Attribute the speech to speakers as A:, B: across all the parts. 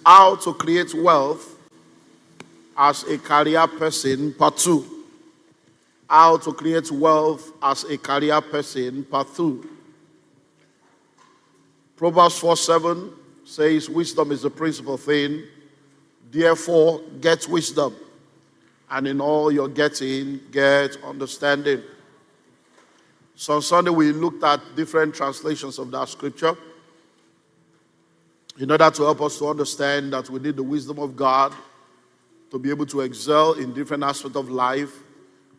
A: How to create wealth as a career person, part 2. How to create wealth as a career person, part 2. Proverbs 4:7 says, wisdom is the principal thing. Therefore, get wisdom. And in all you're getting, get understanding. So on Sunday, we looked at different translations of that scripture in order to help us to understand that we need the wisdom of God to be able to excel in different aspects of life,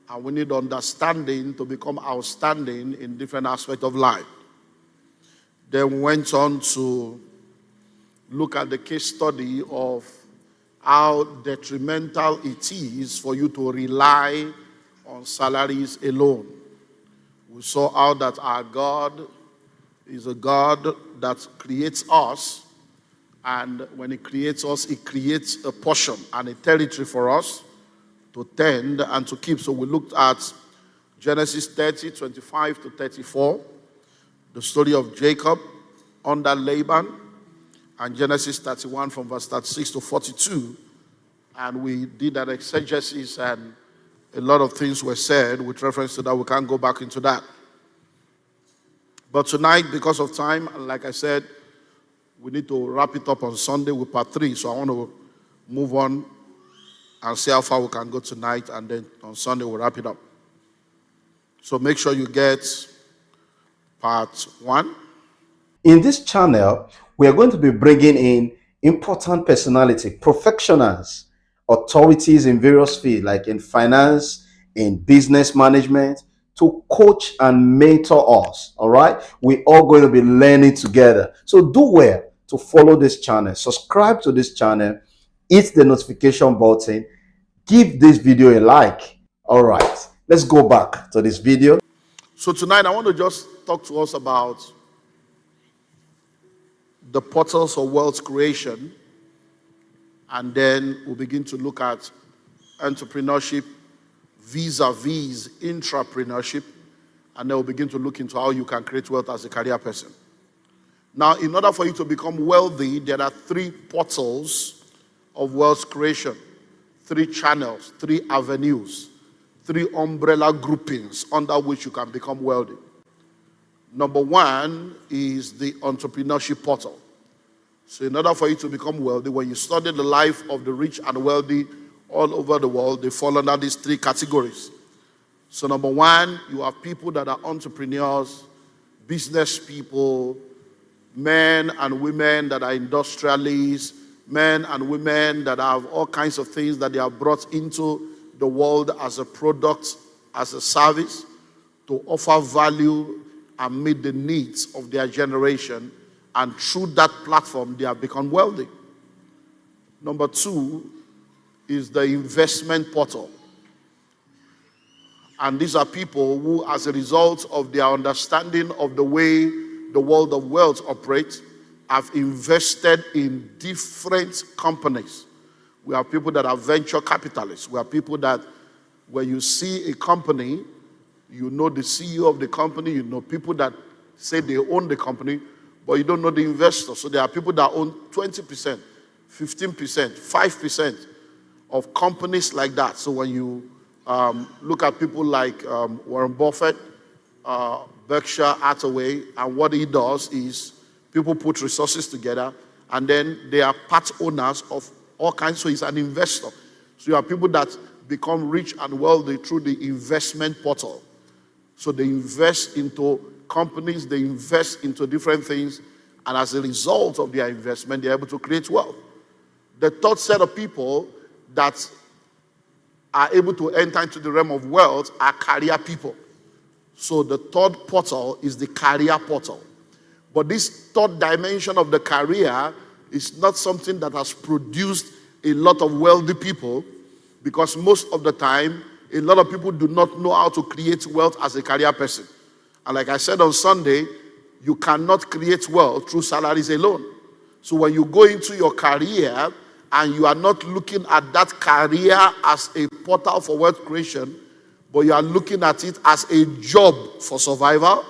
A: and we need understanding to become outstanding in different aspects of life. Then we went on to look at the case study of how detrimental it is for you to rely on salaries alone. We saw how that our God is a God that creates us, and when He creates us, He creates a portion and a territory for us to tend and to keep. So we looked at Genesis 30, 25 to 34, the story of Jacob under Laban, and Genesis 31 from verse 36 to 42. And we did an exegesis, and a lot of things were said with reference to that. We can't go back into that. But tonight, because of time, and like I said, we need to wrap it up on Sunday with part 3. So I want to move on and see how far we can go tonight, and then on Sunday we'll wrap it up. So make sure you get part 1.
B: In this channel, we are going to be bringing in important personality, professionals, authorities in various fields, like in finance, in business management, to coach and mentor us. All right, we're all going to be learning together. So do well to follow this channel, subscribe to this channel, hit the notification button, give this video a like. All right, let's go back to this video.
A: So tonight I want to just talk to us about the portals of wealth creation, and then we'll begin to look at entrepreneurship vis-a-vis intrapreneurship, and then we'll begin to look into how you can create wealth as a career person. Now, in order for you to become wealthy, there are 3 portals of wealth creation, 3 channels, 3 avenues, 3 umbrella groupings under which you can become wealthy. Number 1 is the entrepreneurship portal. So in order for you to become wealthy, when you study the life of the rich and wealthy all over the world, they fall under these 3 categories. So number 1, you have people that are entrepreneurs, business people, men and women that are industrialists, men and women that have all kinds of things that they have brought into the world as a product, as a service, to offer value and meet the needs of their generation. And through that platform, they have become wealthy. Number 2 is the investment portal. And these are people who, as a result of their understanding of the way the world of wealth operates, have invested in different companies. We have people that are venture capitalists. We have people that, when you see a company, you know the CEO of the company, you know people that say they own the company, but you don't know the investor. So there are people that own 20%, 15%, 5% of companies like that. So when you look at people like Warren Buffett, Berkshire Hathaway, and what he does is people put resources together, and then they are part owners of all kinds. So he's an investor. So you have people that become rich and wealthy through the investment portal. So they invest into companies, they invest into different things, and as a result of their investment, they're able to create wealth. The third set of people that are able to enter into the realm of wealth are career people. So the third portal is the career portal. But this third dimension of the career is not something that has produced a lot of wealthy people, because most of the time, a lot of people do not know how to create wealth as a career person. And like I said on Sunday, you cannot create wealth through salaries alone. So when you go into your career and you are not looking at that career as a portal for wealth creation, but you are looking at it as a job for survival,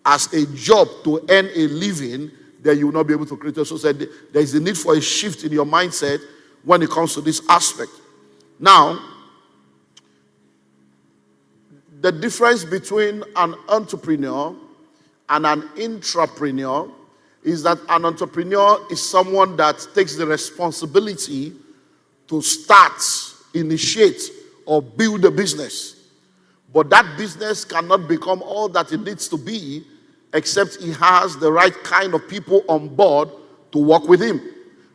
A: as a job to earn a living, then you will not be able to create. So said there is a need for a shift in your mindset when it comes to this aspect. Now, the difference between an entrepreneur and an intrapreneur is that an entrepreneur is someone that takes the responsibility to start, initiate, or build a business. But that business cannot become all that it needs to be except he has the right kind of people on board to work with him.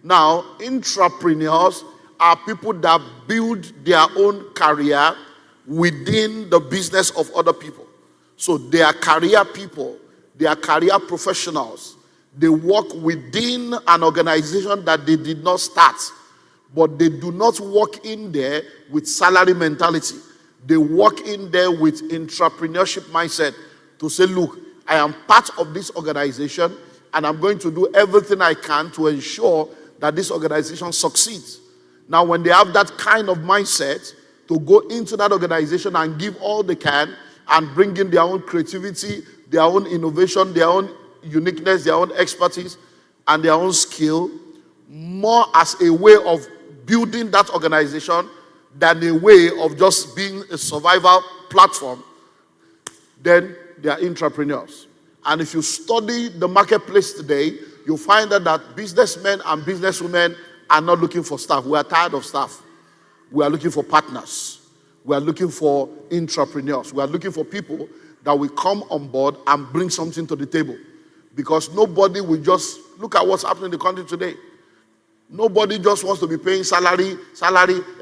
A: Now, intrapreneurs are people that build their own career within the business of other people. So they are career people, they are career professionals. They work within an organization that they did not start, but they do not work in there with salary mentality. They work in there with entrepreneurship mindset to say, look, I am part of this organization and I'm going to do everything I can to ensure that this organization succeeds. Now, when they have that kind of mindset to go into that organization and give all they can and bring in their own creativity, their own innovation, their own uniqueness, their own expertise, and their own skill, more as a way of building that organization than a way of just being a survival platform, then they are intrapreneurs. And if you study the marketplace today, you'll find out that businessmen and businesswomen are not looking for staff. We are tired of staff. We are looking for partners. We are looking for intrapreneurs. We are looking for people that will come on board and bring something to the table. Because nobody will just, look at what's happening in the country today. Nobody just wants to be paying salary.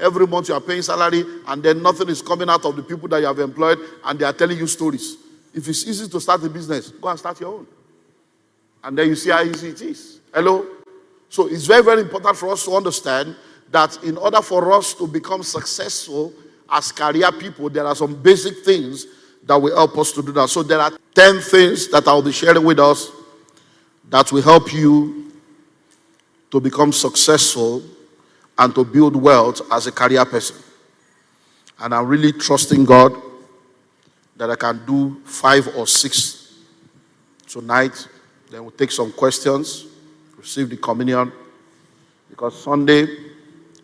A: Every month you are paying salary, and then nothing is coming out of the people that you have employed, and they are telling you stories. If it's easy to start a business, go and start your own. And then you see how easy it is. Hello? So it's very, very important for us to understand that in order for us to become successful as career people, there are some basic things that will help us to do that. So there are 10 things that I'll be sharing with us that will help you to become successful and to build wealth as a career person. And I'm really trusting God that I can do 5 or 6 tonight. Then we'll take some questions, receive the communion. Because Sunday,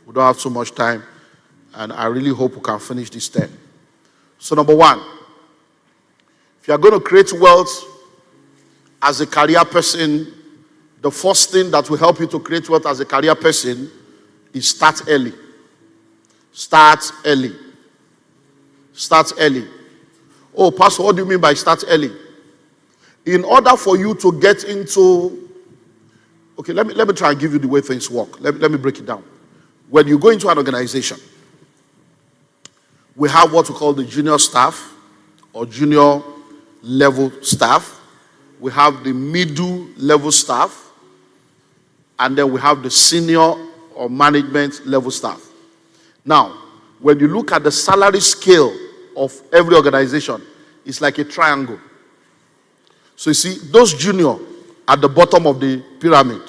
A: we don't have so much time. And I really hope we can finish this 10. So number 1, if you're going to create wealth as a career person, the first thing that will help you to create wealth as a career person is start early. Start early. Start early. Oh, Pastor, what do you mean by start early? In order for you to get into... Okay, let me try and give you the way things work. Let me break it down. When you go into an organization, we have what we call the junior staff or junior level staff. We have the middle level staff. And then we have the senior or management level staff. Now, when you look at the salary scale of every organization, it's like a triangle. So you see, those junior at the bottom of the pyramid,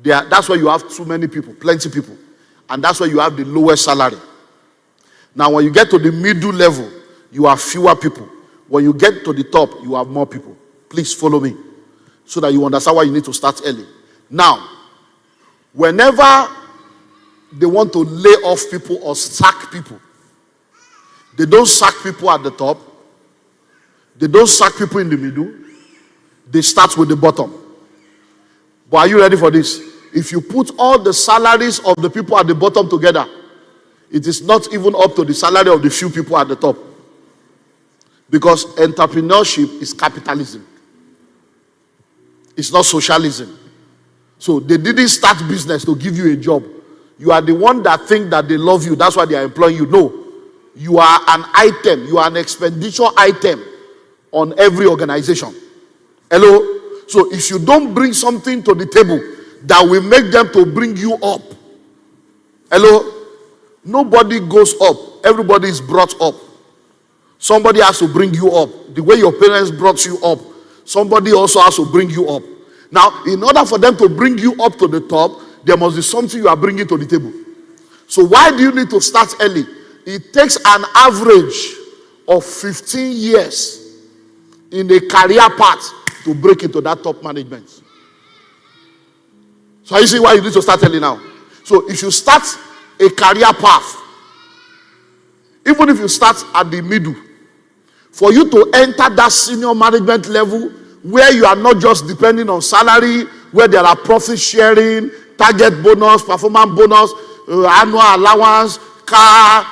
A: that's where you have too many people, plenty people. And that's where you have the lowest salary. Now, when you get to the middle level, you have fewer people. When you get to the top, you have more people. Please follow me so that you understand why you need to start early. Now, whenever they want to lay off people or sack people, they don't sack people at the top. They don't sack people in the middle. They start with the bottom. But are you ready for this? If you put all the salaries of the people at the bottom together, it is not even up to the salary of the few people at the top. Because entrepreneurship is capitalism. It's not socialism. So they didn't start business to give you a job. You are the one that think that they love you. That's why they are employing you. No. You are an item. You are an expenditure item on every organization. Hello? So if you don't bring something to the table that will make them to bring you up. Hello? Nobody goes up. Everybody is brought up. Somebody has to bring you up. The way your parents brought you up, somebody also has to bring you up. Now, in order for them to bring you up to the top, there must be something you are bringing to the table. So why do you need to start early? It takes an average of 15 years in a career path to break into that top management. So you see why you need to start early now. So if you start a career path, even if you start at the middle, for you to enter that senior management level where you are not just depending on salary, where there are profit sharing, target bonus, performance bonus, annual allowance, car,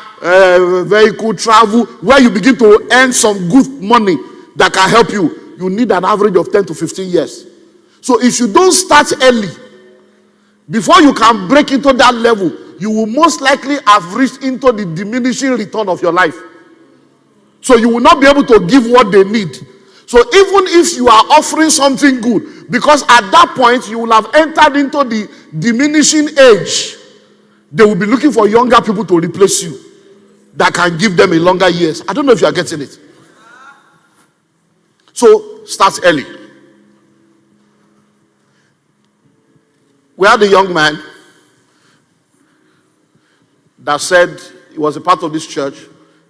A: vehicle travel, where you begin to earn some good money that can help you, you need an average of 10 to 15 years. So if you don't start early, before you can break into that level, you will most likely have reached into the diminishing return of your life. So you will not be able to give what they need. So even if you are offering something good, because at that point you will have entered into the diminishing age, they will be looking for younger people to replace you that can give them a longer years. I don't know if you are getting it. So start early. We had a young man that said he was a part of this church.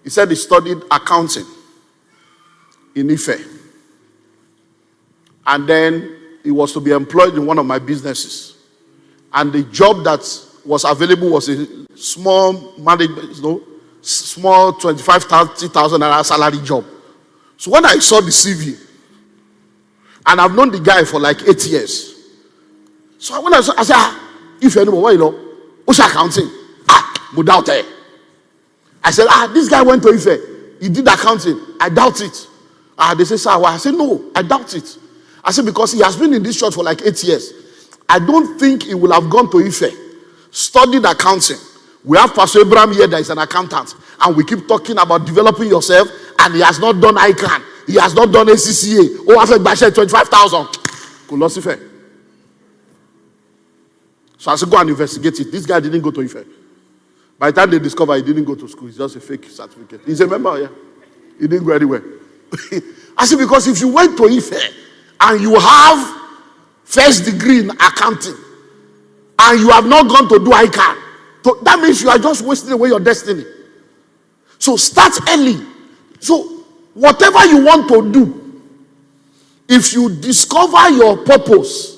A: He said he studied accounting in Ife. And then he was to be employed in one of my businesses. And the job that was available was a small management, small 25,000 naira salary job. So when I saw the CV, and I've known the guy for like 8 years. So when I said, if you know, what's accounting? Without it. I said, this guy went to Ife. He did accounting. I doubt it. They say, sir, why? I said, no, I doubt it. I said, because he has been in this church for like 8 years. I don't think he will have gone to Ife, studied accounting. We have Pastor Abraham here that is an accountant. And we keep talking about developing yourself. And he has not done ICANN. He has not done ACCA. Oh, I've had 25,000. Ife. So I said, go and investigate it. This guy didn't go to Ife. By the time they discover he didn't go to school, it's just a fake certificate. He's a member, yeah. He didn't go anywhere. I said, because if you went to Ife and you have first degree in accounting and you have not gone to do ICANN, so that means you are just wasting away your destiny. So start early. So whatever you want to do, if you discover your purpose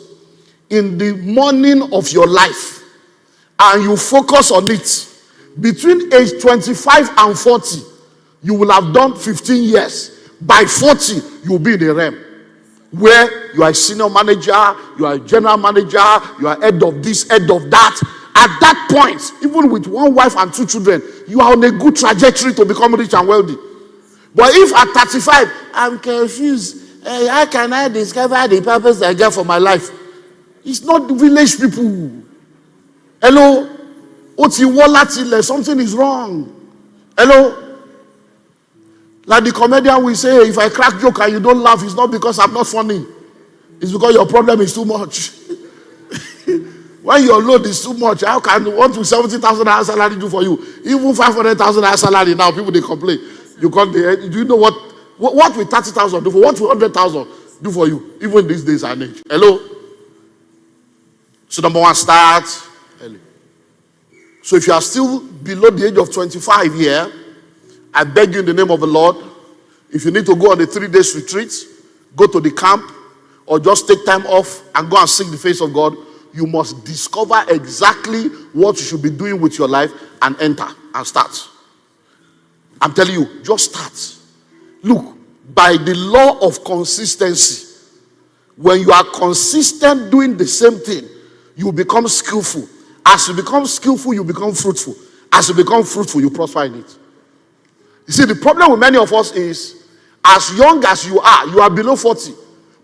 A: in the morning of your life and you focus on it, between age 25 and 40, you will have done 15 years. By 40, you will be in a realm where you are a senior manager, you are a general manager, you are head of this, head of that. At that point, even with one wife and 2 children, you are on a good trajectory to become rich and wealthy. But if at 35, I'm confused, how can I discover the purpose I get for my life? It's not the village people. Hello? Something is wrong. Hello? Like the comedian will say, if I crack joke and you don't laugh, it's not because I'm not funny. It's because your problem is too much. When your load is too much, how can 170,000 salary do for you? Even 500,000 salary now, people they complain. You can't. Do you know what will 30,000 do for? What will 100,000 do for you? Even these days and age. Hello. So number one, start early. So if you are still below the age of 25 here, I beg you in the name of the Lord, if you need to go on a 3-day retreat, go to the camp, or just take time off and go and seek the face of God, you must discover exactly what you should be doing with your life and enter and start. I'm telling you, just start. Look, by the law of consistency, when you are consistent doing the same thing, you become skillful. As you become skillful, you become fruitful. As you become fruitful, you prosper in it. You see, the problem with many of us is, as young as you are below 40.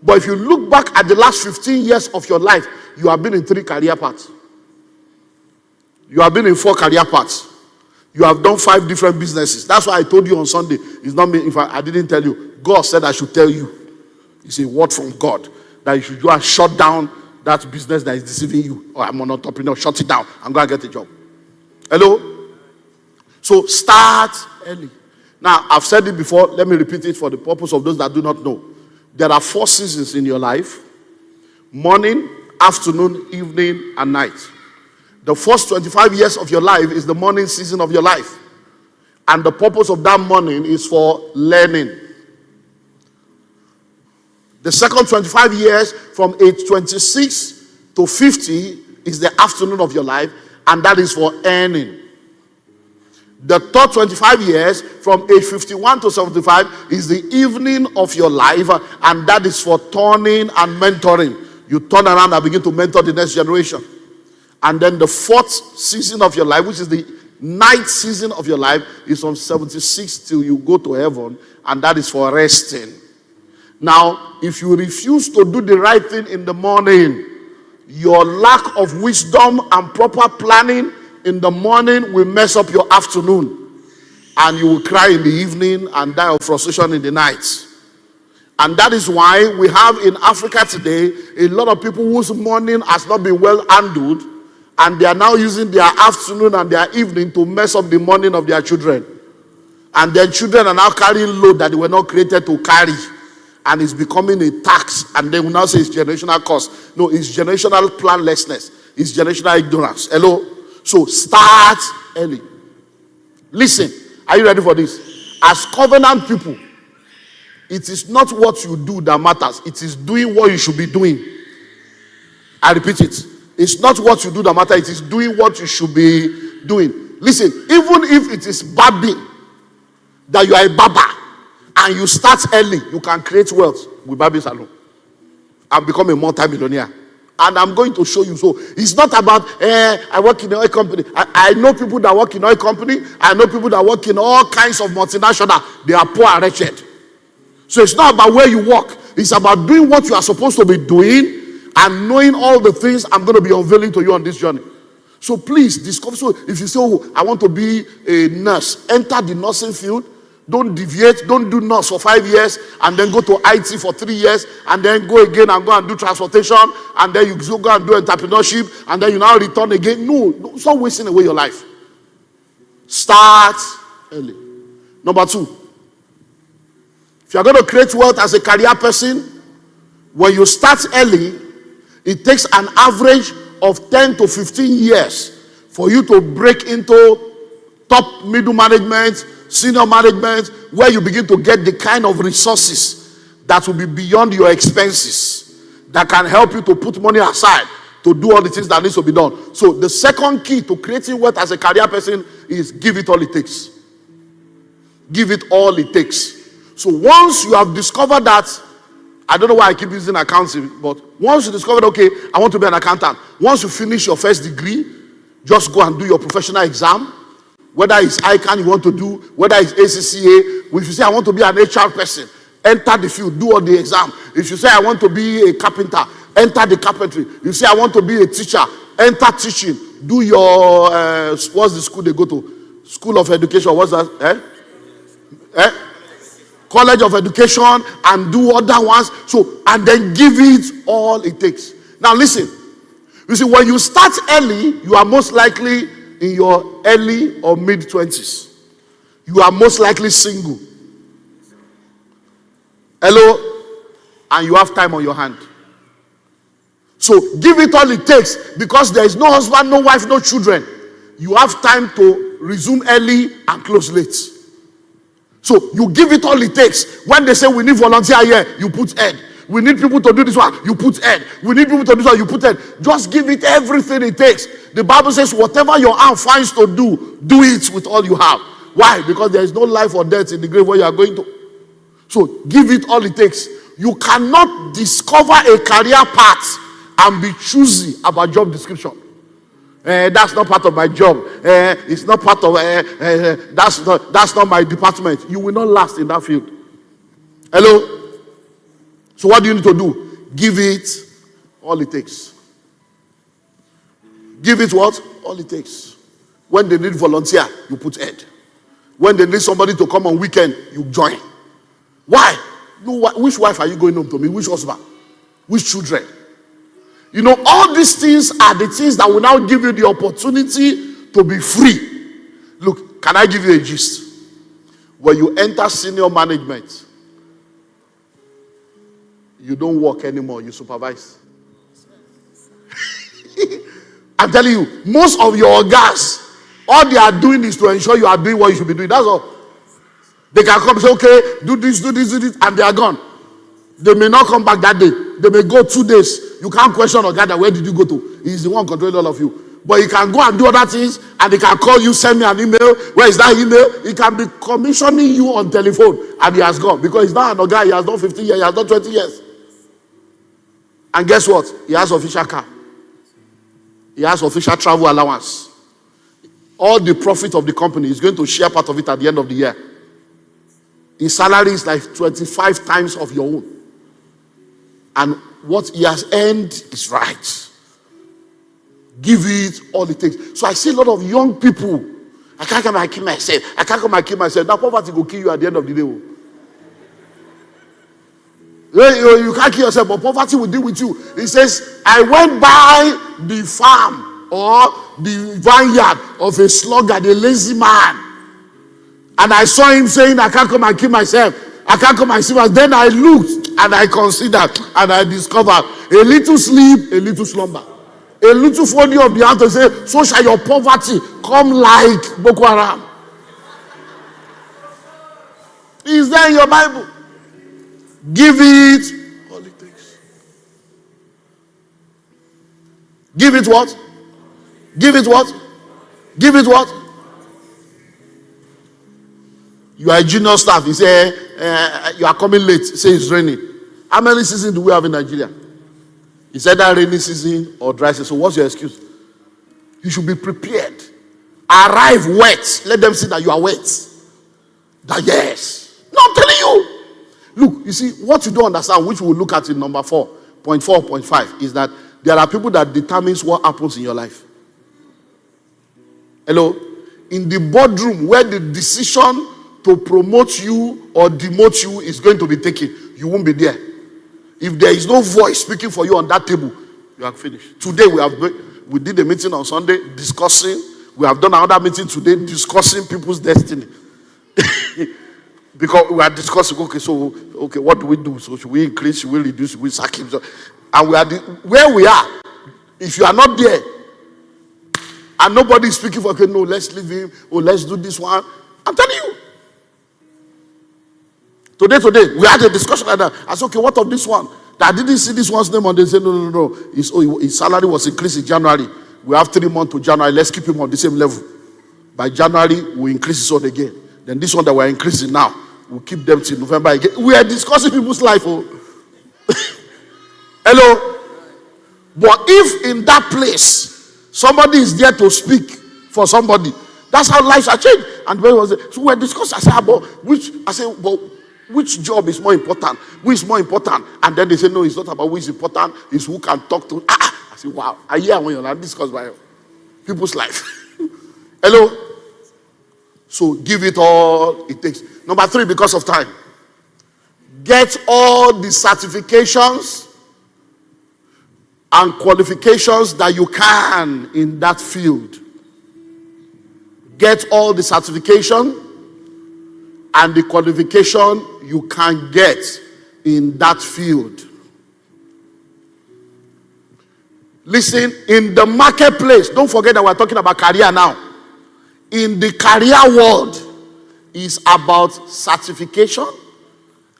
A: But if you look back at the last 15 years of your life, you have been in 3 career paths. You have been in 4 career paths. You have done 5 different businesses. That's why I told you on Sunday. It's not me. If I didn't tell you, God said I should tell you. It's a word from God that you should go and shut down that business that is deceiving you. Oh, I'm an entrepreneur. Shut it down. I'm going to get a job. Hello? So start early. Now, I've said it before. Let me repeat it for the purpose of those that do not know. There are 4 seasons in your life: morning, afternoon, evening, and night. The first 25 years of your life is the morning season of your life. And the purpose of that morning is for learning. The second 25 years, from age 26 to 50, is the afternoon of your life, and that is for earning. The third 25 years, from age 51 to 75, is the evening of your life, and that is for turning and mentoring. You turn around and begin to mentor the next generation. And then the fourth season of your life, which is the ninth season of your life, is from 76 till you go to heaven, and that is for resting. Now, if you refuse to do the right thing in the morning, your lack of wisdom and proper planning in the morning will mess up your afternoon, and you will cry in the evening and die of frustration in the night. And that is why we have in Africa today a lot of people whose morning has not been well handled, and they are now using their afternoon and their evening to mess up the morning of their children. And their children are now carrying load that they were not created to carry, and it's becoming a tax. And they will now say it's generational cost. No, it's generational planlessness. It's generational ignorance. Hello? So start early. Listen, are you ready for this? As covenant people, it is not what you do that matters. It is doing what you should be doing. I repeat it. It's not what you do that matters. It is doing what you should be doing. Listen, even if it is barbing, that you are a barber, and you start early, you can create wealth with barbing salon and become a multi-millionaire. And I'm going to show you. So it's not about, I work in an oil company. I know people that work in oil company. I know people that work in all kinds of multinational. They are poor and wretched. So it's not about where you work. It's about doing what you are supposed to be doing and knowing all the things I'm going to be unveiling to you on this journey. So please discover. So if you say, oh, I want to be a nurse, enter the nursing field. Don't deviate. Don't do nurse for 5 years and then go to IT for 3 years and then go again and go and do transportation and then you go and do entrepreneurship and then you now return again. No, stop wasting away your life. Start early. Number 2, if you are going to create wealth as a career person, when you start early, it takes an average of 10 to 15 years for you to break into top middle management, senior management, where you begin to get the kind of resources that will be beyond your expenses, that can help you to put money aside to do all the things that needs to be done. So the second key to creating wealth as a career person is give it all it takes. Give it all it takes. So once you have discovered that, I don't know why I keep using accounting, but once you discover, okay, I want to be an accountant. Once you finish your first degree, just go and do your professional exam. Whether it's ICANN you want to do, whether it's ACCA. If you say, I want to be an HR person, enter the field, do all the exam. If you say, I want to be a carpenter, enter the carpentry. If you say, I want to be a teacher, enter teaching. Do your, what's the school they go to? School of Education, what's that? College of Education, and do other ones. So, and then give it all it takes. Now listen, you see, when you start early, you are most likely in your early or mid-20s. You are most likely single. Hello? And you have time on your hand. So give it all it takes, because there is no husband, no wife, no children. You have time to resume early and close late. So you give it all it takes. When they say we need volunteer here, you put head. We need people to do this one, you put head. We need people to do this one, you put head. Just give it everything it takes. The Bible says whatever your arm finds to do, do it with all you have. Why? Because there is no life or death in the grave where you are going to. So give it all it takes. You cannot discover a career path and be choosy about job description. That's not part of my job. It's not part of, that's not my department. You will not last in that field. Hello? So what do you need to do? Give it all it takes. Give it what? All it takes. When they need volunteer, you put head. When they need somebody to come on weekend, you join. Why? No, which wife are you going home to me? Which husband? Which children? You know, all these things are the things that will now give you the opportunity to be free. Look, can I give you a gist? When you enter senior management, you don't work anymore, you supervise. I'm telling you, most of your guys, all they are doing is to ensure you are doing what you should be doing. That's all. They can come and say, okay, do this, and they are gone. They may not come back that day. They may go 2 days. you can't question Oga, where did you go to? He's the one controlling all of you. But he can go and do other things, and he can call you, send me an email. Where is that email? He can be commissioning you on telephone, and he has gone. Because he's not an Oga, he has done 15 years, he has done 20 years. And guess what? He has official car. He has official travel allowance. All the profit of the company is going to share part of it at the end of the year. His salary is like 25 times of your own. And what he has earned is right. Give it all it takes. So I see a lot of young people. I can't come and kill myself. I can't come and kill myself. That poverty will kill you at the end of the day. You can't kill yourself, but poverty will deal with you. He says, I went by the farm or the vineyard of a sluggard, a lazy man. And I saw him saying, I can't come and kill myself. I can't come and see myself. Then I looked and I considered and I discovered a little sleep, a little slumber. A little folding of the hand to say, so shall your poverty come like Boko Haram. Is there in your Bible? Give it all it takes. Give it what? Give it what? Give it what? You are a junior staff. You say, you are coming late. Say it's raining. How many seasons do we have in Nigeria? It's either rainy season or dry season. So what's your excuse? You should be prepared. Arrive wet. Let them see that you are wet. That yes. No, I'm telling you. Look, you see, what you don't understand, which we'll look at in number 4.4.5, is that there are people that determines what happens in your life. Hello? In the boardroom where the decision to promote you or demote you is going to be taken, you won't be there. If there is no voice speaking for you on that table, you are finished. Today we did a meeting on Sunday discussing. We have done another meeting today discussing people's destiny. Because we are discussing, okay, what do we do? So should we increase, should we reduce, should we sack him? So, and we are where we are. If you are not there, and nobody is speaking for, okay, no, let's leave him, or let's do this one. I'm telling you. Today, we had a discussion like that. I said, okay, what of this one? I didn't see this one's name on. They said, no. His salary was increased in January. We have 3 months to January. Let's keep him on the same level. By January, we increase his own again. Then this one that we're increasing now, we'll keep them till November again. We are discussing people's life. Oh. Hello? But if in that place, somebody is there to speak for somebody, that's how lives are changed. And when was it? So we're discussing. I said, which job is more important? Who is more important? And then they say, no, it's not about who is important. It's who can talk to. I say, wow. I hear when you're not discussed by people's life. Hello? So give it all it takes. Number 3, because of time. Get all the certifications and qualifications that you can in that field. Get all the certification and the qualification you can get in that field. Listen, in the marketplace, don't forget that we're talking about career now. In the career world, it's about certification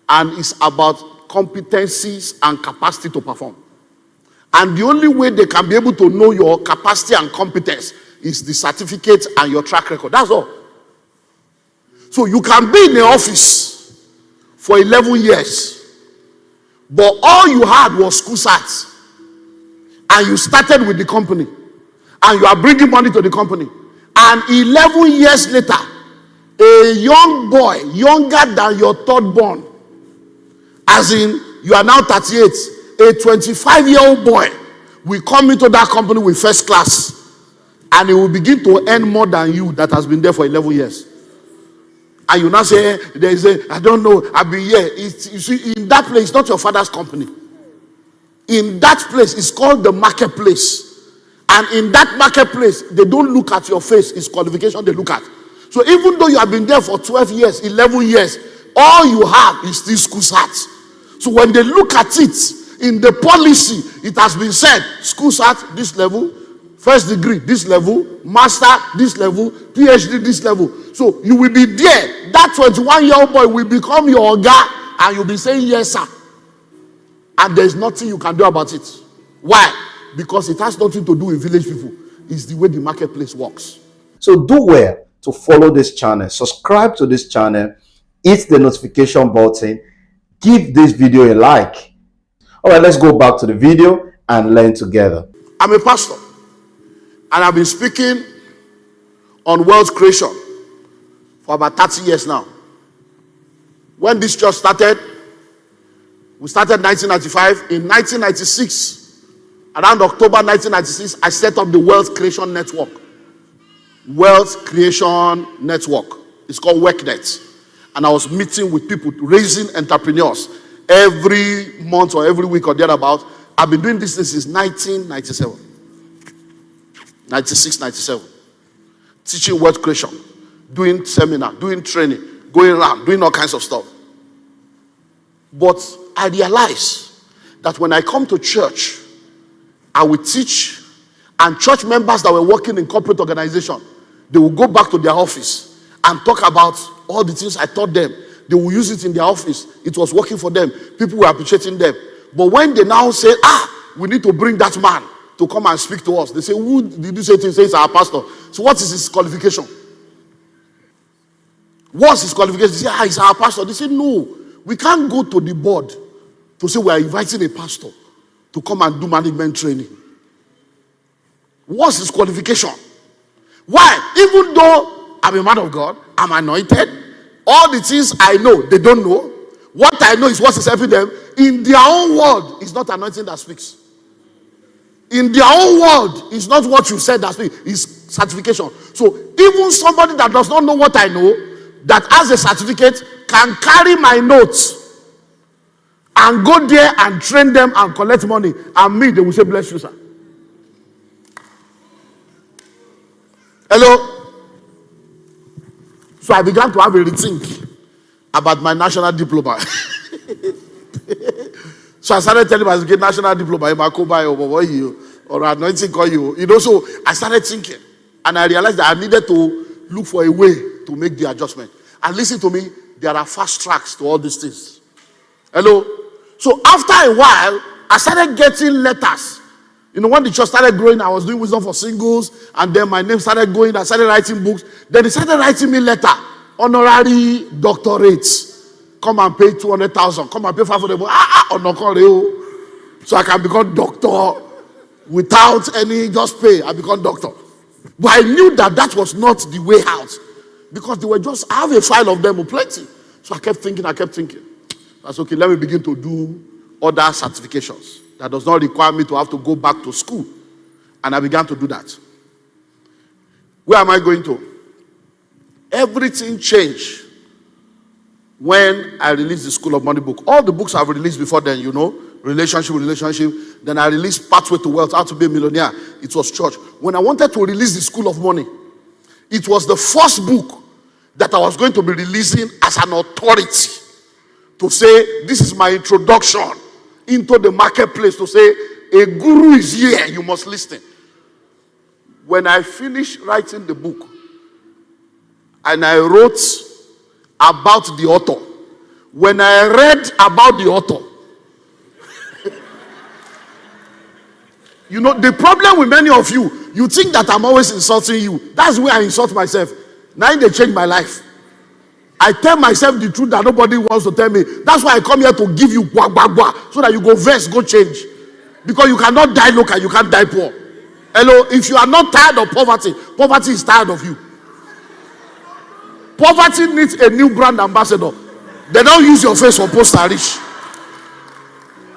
A: and it's about competencies and capacity to perform. And the only way they can be able to know your capacity and competence is the certificate and your track record. That's all. So you can be in the office for 11 years, but all you had was school certs. And you started with the company. And you are bringing money to the company. And 11 years later, a young boy, younger than your third born, as in you are now 38, a 25-year-old boy will come into that company with first class. And he will begin to earn more than you that has been there for 11 years. And you now say, I don't know, I'll be here. You see, in that place, it's not your father's company. In that place, it's called the marketplace. And in that marketplace, they don't look at your face, it's qualification they look at. So even though you have been there for 12 years, 11 years, all you have is still school certs. So when they look at it, in the policy, it has been said, school cert, this level, first degree, this level, master, this level, PhD, this level. So you will be there. That 21-year-old boy will become your guy, and you'll be saying, yes, sir. And there's nothing you can do about it. Why? Because it has nothing to do with village people. It's the way the marketplace works.
B: So do well to follow this channel, subscribe to this channel, hit the notification button, give this video a like. All right, let's go back to the video and learn together.
A: I'm a pastor, and I've been speaking on wealth creation for about 30 years now. When this church started, we started 1995. In 1996, around October 1996, I set up the Wealth Creation Network. Wealth Creation Network. It's called WorkNet. And I was meeting with people, raising entrepreneurs every month or every week or thereabout. I've been doing this since 1997. 96, 97. Teaching wealth creation, doing seminar, doing training, going around, doing all kinds of stuff. But I realized that when I come to church, I will teach, and church members that were working in corporate organization, they will go back to their office and talk about all the things I taught them. They will use it in their office. It was working for them. People were appreciating them. But when they now say, we need to bring that man to come and speak to us, they say, who did you say to? He says, our pastor. So what is his qualification? What's his qualification? They say, he's our pastor. They say, no, we can't go to the board to say we are inviting a pastor to come and do management training. What's his qualification? Why? Even though I'm a man of God, I'm anointed, all the things I know, they don't know. What I know is what is helping them. In their own word, it's not anointing that speaks. In their own word, it's not what you said that speaks. It's certification. So even somebody that does not know what I know, that has a certificate, can carry my notes and go there and train them and collect money. And me, they will say, bless you, sir. Hello? So I began to have a rethink about my national diploma. So I started telling myself, get national diploma, or anointing call you. So I started thinking. And I realized that I needed to look for a way to make the adjustment. And listen to me, there are fast tracks to all these things. Hello? So after a while, I started getting letters. When the church started growing, I was doing wisdom for singles, and then my name started going. I started writing books. Then they started writing me letter, honorary doctorates. Come and pay 200,000. Come and pay 500. So I can become doctor without any just pay. I become doctor. But I knew that was not the way out, because they were just, I have a file of them, plenty. So I kept thinking. That's okay. Let me begin to do other certifications that does not require me to have to go back to school. And I began to do that. Where am I going to? Everything changed when I released the School of Money book. All the books I've released before then, relationship. Then I released Pathway to Wealth, How to Be a Millionaire. It was church. When I wanted to release the School of Money, it was the first book that I was going to be releasing as an authority to say, this is my introduction into the marketplace, to say, a guru is here, you must listen. When I finished writing the book, and I wrote about the author, when I read about the author, the problem with many of you, you think that I'm always insulting you. That's where I insult myself. Now they change my life. I tell myself the truth that nobody wants to tell me. That's why I come here to give you so that you go verse, go change. Because you cannot die local, you can't die poor. Hello, if you are not tired of poverty, poverty is tired of you. Poverty needs a new brand ambassador. They don't use your face for poster rich.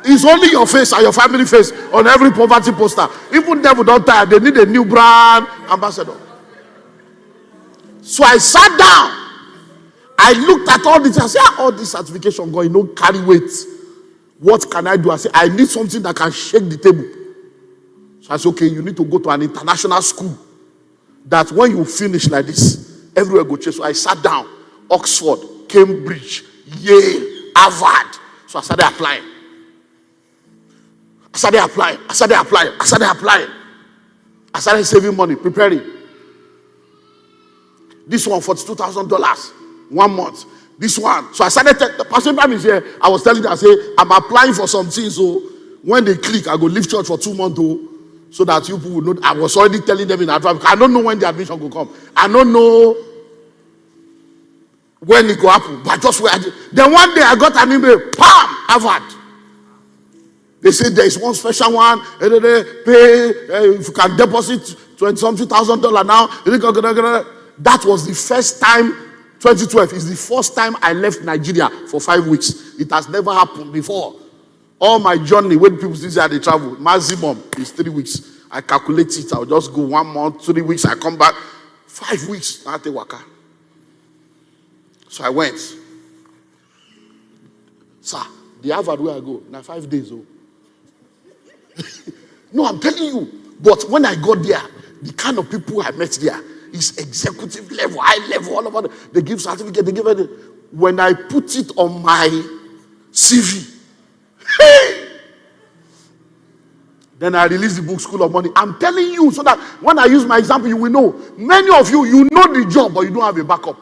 A: It's only your face and your family face on every poverty poster. Even them don't tire, they need a new brand ambassador. So I sat down. I looked at all this. I said, all this certification going, carry weight. What can I do? I said, I need something that can shake the table. So I said, okay, you need to go to an international school that when you finish like this, everywhere go chase. So I sat down. Oxford, Cambridge, Yale, Harvard. So I started applying. I started saving money, preparing. This one, $42,000. 1 month. This one. So I started, the person is here. I was telling them, I say, I'm applying for some things. So When they click, I go leave church for 2 months, so that people will know. I was already telling them in advance. I don't know when the admission will come. I don't know when it will happen. But just where then one day I got an email, bam, Harvard. They said there is one special one. Pay if you can deposit $20,000 now. That was the first time. 2012 is the first time I left Nigeria for 5 weeks. It has never happened before. All my journey, when people say they travel, maximum is 3 weeks. I calculate it. I'll just go 1 month, 3 weeks. I come back 5 weeks. I take waka. So I went. Sir, the Harvard where I go now 5 days. No, I'm telling you. But when I got there, the kind of people I met there is executive level, high level, all over. They give certificate, they give it. When I put it on my CV, hey! Then I release the book, School of Money. I'm telling you so that when I use my example, you will know. Many of you, you know the job, but you don't have a backup.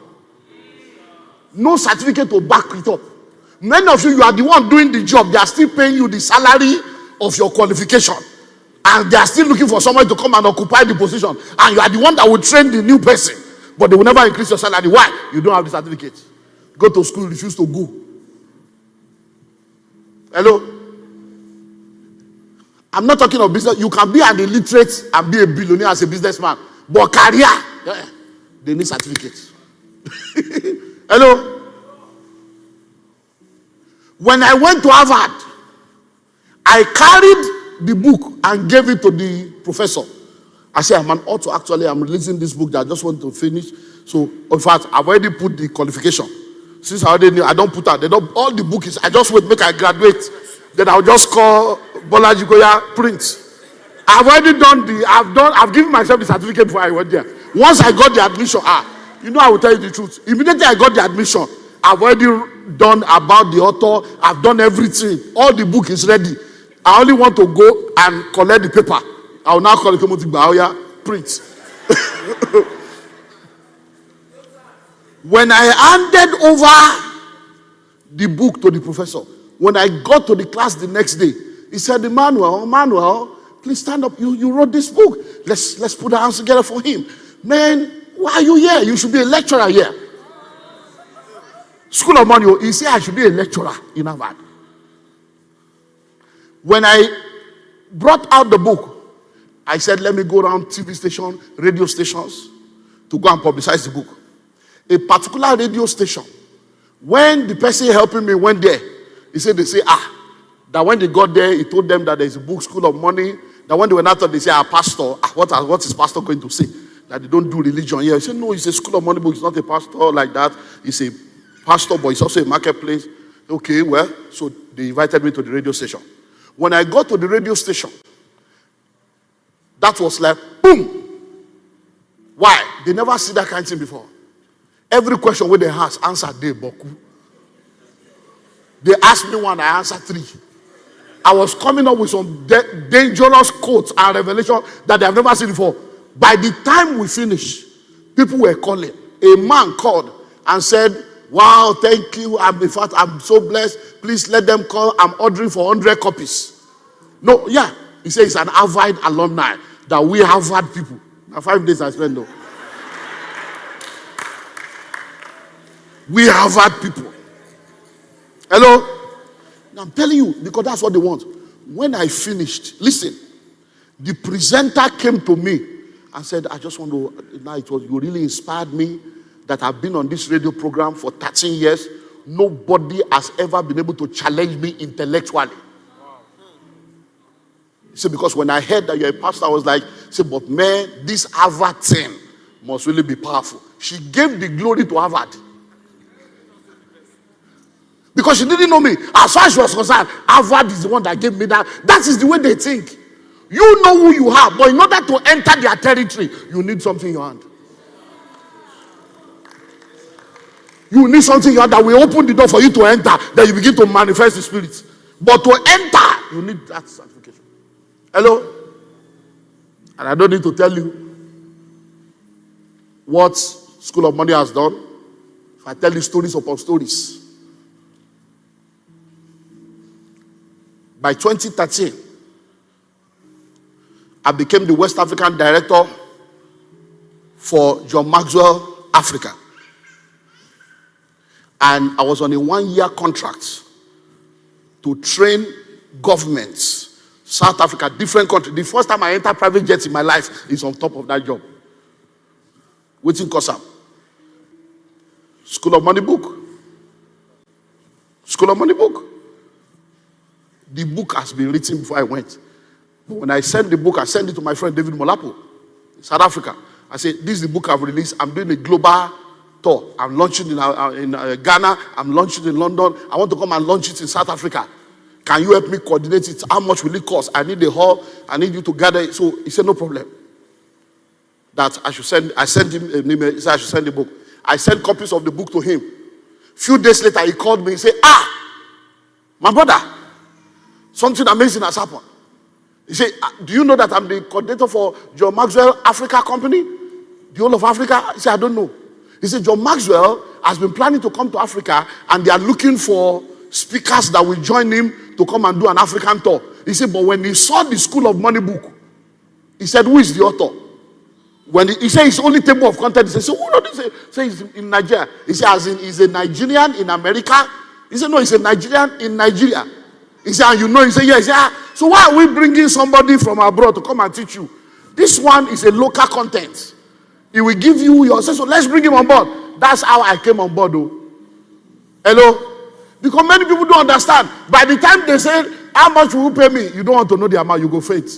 A: No certificate to back it up. Many of you, you are the one doing the job. They are still paying you the salary of your qualification. And they are still looking for someone to come and occupy the position. And you are the one that will train the new person. But they will never increase your salary. Why? You don't have the certificate. Go to school, refuse to go. Hello? I'm not talking of business. You can be an illiterate and be a billionaire as a businessman. But career, they need certificates. Hello? When I went to Harvard, I carried the book and gave it to the professor. I said, I'm an author. Actually, I'm releasing this book that I just want to finish. So, in fact, I've already put the qualification. Since I already knew, I don't put out. All the book is, I just wait, make I graduate. Then I'll just call Bolaji Goya, print. I've already done I've given myself the certificate before I went there. Once I got the admission, I will tell you the truth. Immediately I got the admission, I've already done about the author. I've done everything. All the book is ready. I only want to go and collect the paper. I will now call it Baoya, print. When I handed over the book to the professor, when I got to the class the next day, he said, Emmanuel, please stand up. You wrote this book. Let's put our hands together for him. Man, why are you here? You should be a lecturer here. School of Money, he said I should be a lecturer in Harvard. When I brought out the book, I said, let me go around TV stations, radio stations, to go and publicize the book. A particular radio station, when the person helping me went there, they say, that when they got there, he told them that there's a book, School of Money. That when they went out, they say, pastor, what is pastor going to say? That they don't do religion here. He said, no, it's a School of Money book. It's not a pastor like that. It's a pastor, but it's also a marketplace. Okay, well, so they invited me to the radio station. When I got to the radio station, that was like, boom. Why? They never see that kind of thing before. Every question where they ask, answer they boku. They asked me one, I answered 3. I was coming up with some dangerous quotes and revelation that they have never seen before. By the time we finished, people were calling. A man called and said, wow, thank you. In fact, I'm so blessed. Please let them call. I'm ordering for 100 copies. No, yeah. He said it's an Harvard alumni that we Harvard people. Now 5 days I spent though. We Harvard people. Hello? I'm telling you, because that's what they want. When I finished, listen, the presenter came to me and said, I just want to, you really inspired me that I've been on this radio program for 13 years. Nobody has ever been able to challenge me intellectually. He said, because when I heard that you're a pastor, I was like, but man, this Harvard thing must really be powerful. She gave the glory to Harvard. Because she didn't know me. As far as she was concerned, Harvard is the one that gave me that. That is the way they think. You know who you are, but in order to enter their territory, you need something in your hand. You need something in your hand that will open the door for you to enter. Then you begin to manifest the spirit. But to enter, you need that certification. Hello? And I don't need to tell you what School of Money has done. If I tell you stories upon stories. By 2013, I became the West African director for John Maxwell Africa. And I was on a 1-year contract to train governments, South Africa, different countries. The first time I entered private jets in my life is on top of that job. Waiting Kosa. School of Money book. School of Money book. The book has been written before I went. But when I sent the book, I sent it to my friend David Molapo in South Africa. I said, this is the book I've released. I'm doing a global tour. I'm launching in Ghana. I'm launching in London. I want to come and launch it in South Africa. Can you help me coordinate it? How much will it cost? I need the hall. I need you to gather it. So he said, no problem. That I should send. I sent him an email. He said, I should send the book. I sent copies of the book to him. Few days later, he called me. He said, my brother, something amazing has happened. He said, do you know that I'm the coordinator for John Maxwell Africa Company? The whole of Africa? He said, I don't know. He said, John Maxwell has been planning to come to Africa and they are looking for speakers that will join him to come and do an African tour. He said, but when he saw the School of Money book, he said, who is the author? When he said his only table of content, he said, so who wrote this? He said, he's in Nigeria. He said, as in, he's a Nigerian in America? He said, no, he's a Nigerian in Nigeria. He said, and you know? He said, yeah. He said, so why are we bringing somebody from abroad to come and teach you? This one is a local content. He will give you your say, so let's bring him on board. That's how I came on board, though. Hello? Because many people don't understand. By the time they say, how much will you pay me? You don't want to know the amount, you go faint.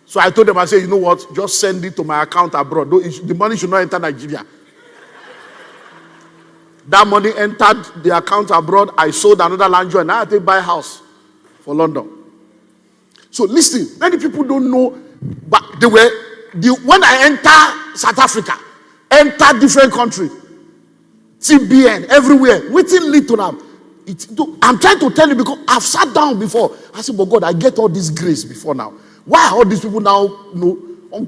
A: So I told them, I said, you know what? Just send it to my account abroad. The money should not enter Nigeria. That money entered the account abroad. I sold another land and I had to buy a house for London. So listen, many people don't know, but when I enter South Africa, enter different countries, TBN, everywhere, waiting lead to them. I'm trying to tell you because I've sat down before. I said, but God, I get all this grace before now. Why all these people now know? They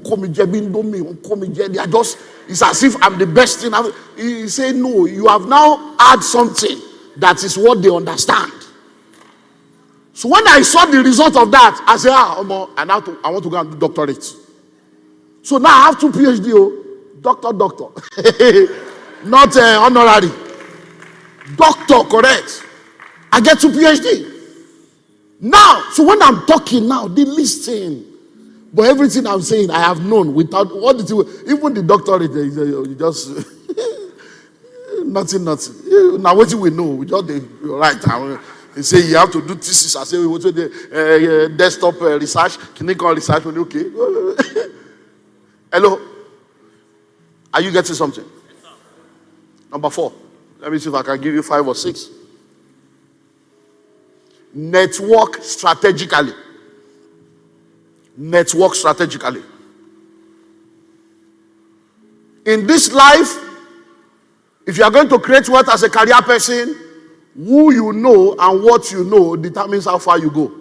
A: are just, it's as if I'm the best thing. He said, no, you have now had something that is what they understand. So when I saw the result of that, I said, I want to go and do doctorate. So now I have 2 PhD, doctor. Not honorary. Doctor, correct. I get 2 PhD. Now, so when I'm talking now, they listen. But everything I'm saying, I have known without, what did you, even the doctorate, you just, nothing. Now what do we know? We just, right. They say you have to do thesis. I say, we want to do desktop research, clinical research. Okay. Hello? Are you getting something? Number 4. Let me see if I can give you 5 or 6. Network strategically. Network strategically. In this life, if you are going to create wealth as a career person, who you know and what you know determines how far you go.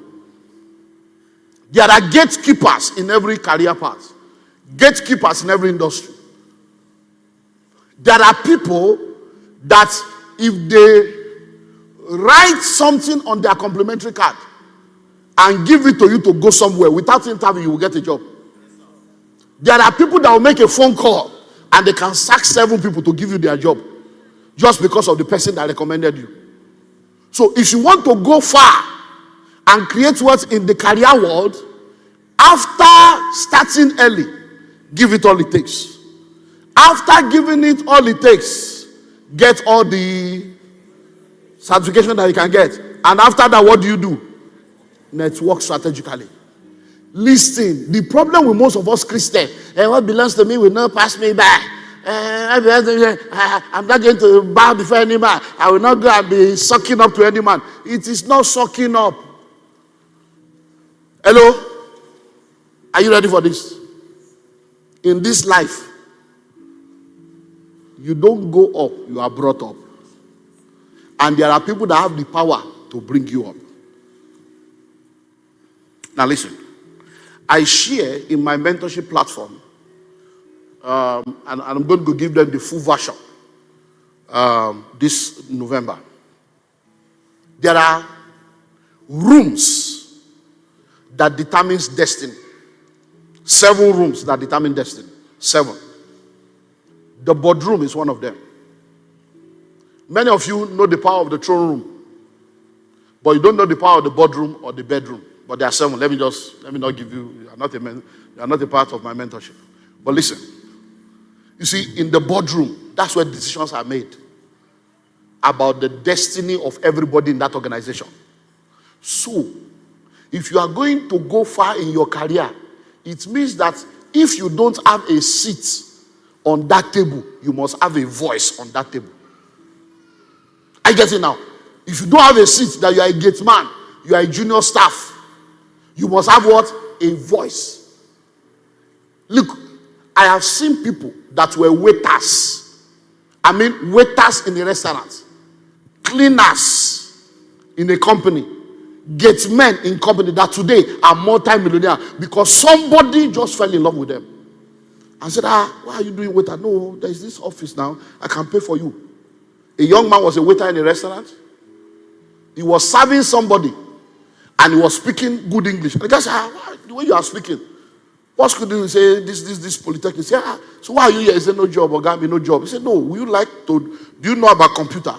A: There are gatekeepers in every career path. Gatekeepers in every industry. There are people that if they write something on their complimentary card and give it to you to go somewhere without interview, you will get a job. There are people that will make a phone call and they can sack 7 people to give you their job just because of the person that recommended you. So if you want to go far and create wealth in the career world, after starting early, give it all it takes. After giving it all it takes, get all the certification that you can get. And after that, what do? Network strategically. Listen, the problem with most of us Christians, what belongs to me will not pass me by. I'm not going to bow before any man. I will not go and be sucking up to any man. It is not sucking up. Hello? Are you ready for this? In this life, you don't go up, you are brought up. And there are people that have the power to bring you up. Now listen, I share in my mentorship platform, and I'm going to give them the full version this November. There are rooms that determines destiny. 7 rooms that determine destiny. 7. The boardroom is one of them. Many of you know the power of the throne room, but you don't know the power of the boardroom or the bedroom. But there are 7. Let me not give you. You are not a part of my mentorship. But listen, you see, in the boardroom, that's where decisions are made about the destiny of everybody in that organization. So, if you are going to go far in your career, it means that if you don't have a seat on that table, you must have a voice on that table. I get it now. If you don't have a seat, that you are a gate man, you are a junior staff, you must have what? A voice. Look, I have seen people that were waiters. I mean, waiters in a restaurant, cleaners in a company, gate men in company that today are multi-millionaire because somebody just fell in love with them. And said, why are you doing waiter? No, there's this office now. I can pay for you. A young man was a waiter in a restaurant. He was serving somebody and he was speaking good English. And the guy said, the way you are speaking, what school did you say? This polytechnic. He said, so why are you here? He said, no job, Ogami, no job. He said, no, would you like to, do you know about computer?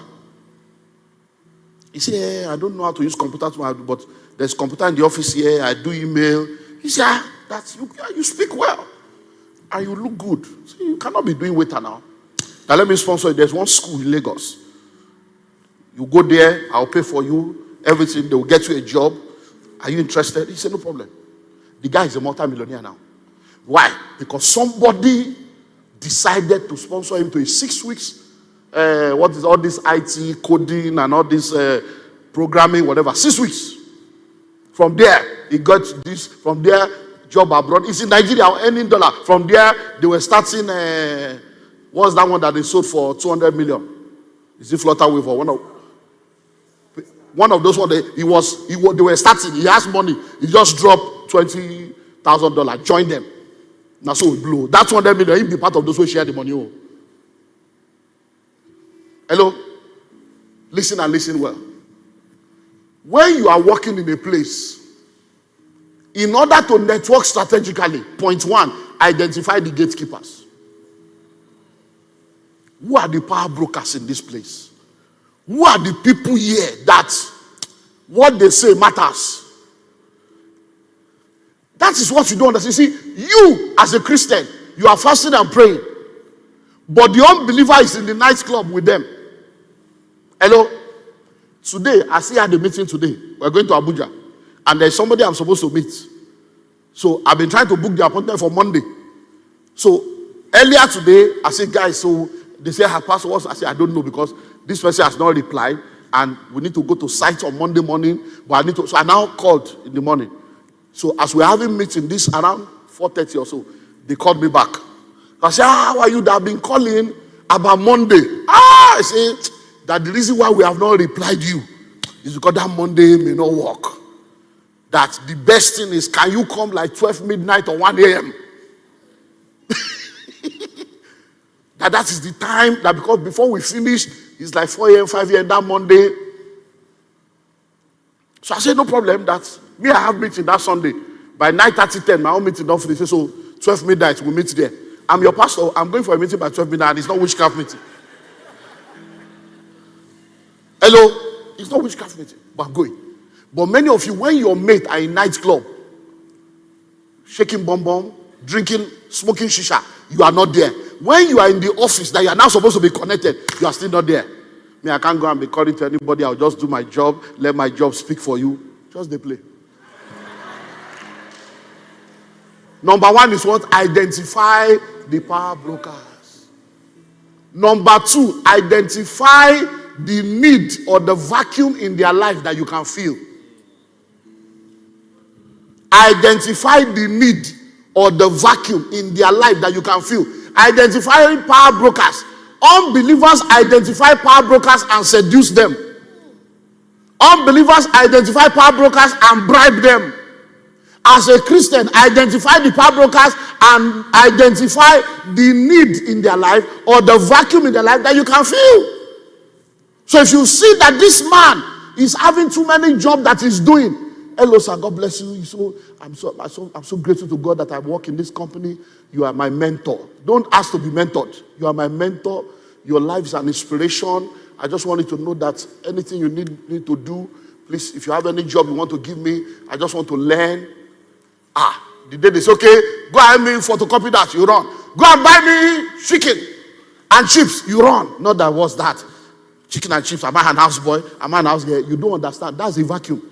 A: He said, I don't know how to use computer, but there's computer in the office here. I do email. He said, you speak well. And you look good. So you cannot be doing waiter now. Now let me sponsor you. There's one school in Lagos. You go there, I'll pay for you. Everything, they will get you a job. Are you interested? He said, no problem. The guy is a multi-millionaire now. Why? Because somebody decided to sponsor him to a 6 weeks, what is all this IT, coding, and all this programming, whatever. 6 weeks. From there, he got this. From there, job abroad. It's in Nigeria, earning dollar. From there, they were starting, what's that one that they sold for 200 million? Is it Flutterwave or one of those ones? They were starting. He has money. He just dropped $20,000. Join them. Now so it blew. That 200 million, he'll be part of those who share the money. Oh. Hello? Listen and listen well. When you are working in a place, in order to network strategically, point 1, identify the gatekeepers. Who are the power brokers in this place? Who are the people here that what they say matters? That is what you don't understand. You see, you as a Christian, you are fasting and praying, but the unbeliever is in the nightclub with them. Hello? Today, I see I had a meeting today. We're going to Abuja. And there's somebody I'm supposed to meet. So I've been trying to book the appointment for Monday. So earlier today, I said, guys, so they say her pastor was, I said, I don't know because this person has not replied and we need to go to site on Monday morning. But so I now called in the morning. So as we're having meeting this around 4:30 or so, they called me back. I said, how are you that have been calling about Monday? I say that the reason why we have not replied you is because that Monday may not work. That the best thing is, can you come like 12 midnight or 1 a.m.? that is the time, that because before we finish, it's like 4 a.m., 5 a.m. that Monday. So I said, no problem, that me, I have meeting that Sunday. By 9:30, 10, my own meeting don't finish. So 12 midnight, we'll meet there. I'm your pastor. I'm going for a meeting by 12 midnight, and it's not witchcraft meeting. Hello? It's not witchcraft meeting, but I'm going. But many of you, when your mate are in nightclub, shaking bomb, drinking, smoking shisha, you are not there. When you are in the office that you are now supposed to be connected, you are still not there. Me, I can't go and be calling to anybody. I'll just do my job, let my job speak for you. Just they play. Number 1 is what? Identify the power brokers. Number 2, identify the need or the vacuum in their life that you can feel. Identify the need or the vacuum in their life that you can feel. Identifying power brokers. Unbelievers identify power brokers and seduce them. Unbelievers identify power brokers and bribe them. As a Christian, identify the power brokers and identify the need in their life or the vacuum in their life that you can feel. So if you see that this man He's having too many jobs that he's doing. Hello, sir. God bless you. I'm so grateful to God that I work in this company. You are my mentor. Don't ask to be mentored. You are my mentor. Your life is an inspiration. I just want you to know that anything you need to do, please, if you have any job you want to give me, I just want to learn. The day they say, okay, go and me photocopy that, you run. Go and buy me chicken and chips, you run. Not that was that. Chicken and chips, am I an houseboy? Am I an house girl? You don't understand. That's a vacuum.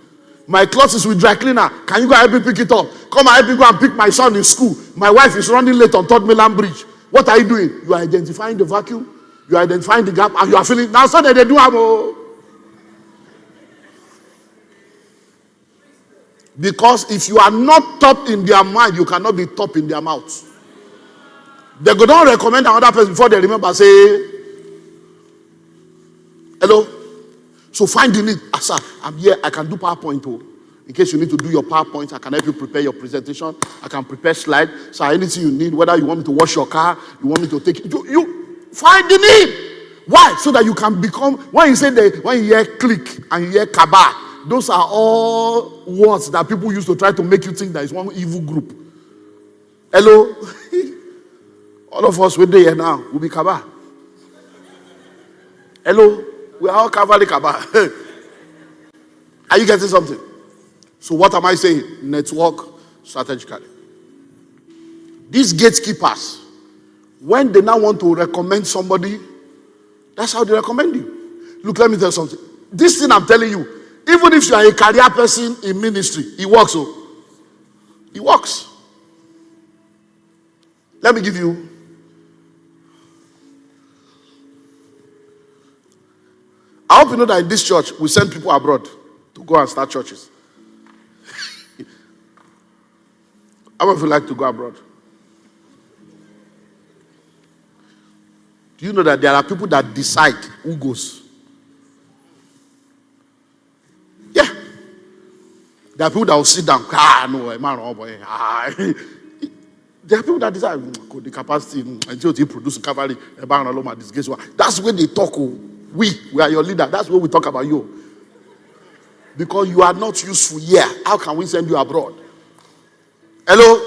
A: My clothes is with dry cleaner. Can you go help me pick it up? Come and help me go and pick my son in school. My wife is running late on Third Mainland Bridge. What are you doing? You are identifying the vacuum. You are identifying the gap, and you are feeling. Now, so that they do have. Because if you are not top in their mind, you cannot be top in their mouth. They go down recommend another person before they remember. Say, hello. So find the need. Sir, I'm here. I can do PowerPoint. In case you need to do your PowerPoint, I can help you prepare your presentation. I can prepare slides. So anything you need, whether you want me to wash your car, you want me to take it, you find the need. Why? So that you can become. When you hear click and you hear kaba, those are all words that people use to try to make you think that it's one evil group. Hello, all of us we're there now. We'll be kaba. Hello. We are all Cavalry Kaba. Are you getting something? So what am I saying? Network strategically. These gatekeepers, when they now want to recommend somebody, that's how they recommend you. Look, let me tell you something. This thing I'm telling you, even if you are a career person in ministry, it works. It works. Let me give you. I hope you know that in this church, we send people abroad to go and start churches. How many of you like to go abroad? Do you know that there are people that decide who goes? Yeah. There are people that will sit down. No, man, oh boy. There are people that decide the capacity until they produce cavalry. That's when they talk. We are your leader. That's when we talk about you. Because you are not useful here. How can we send you abroad? Hello?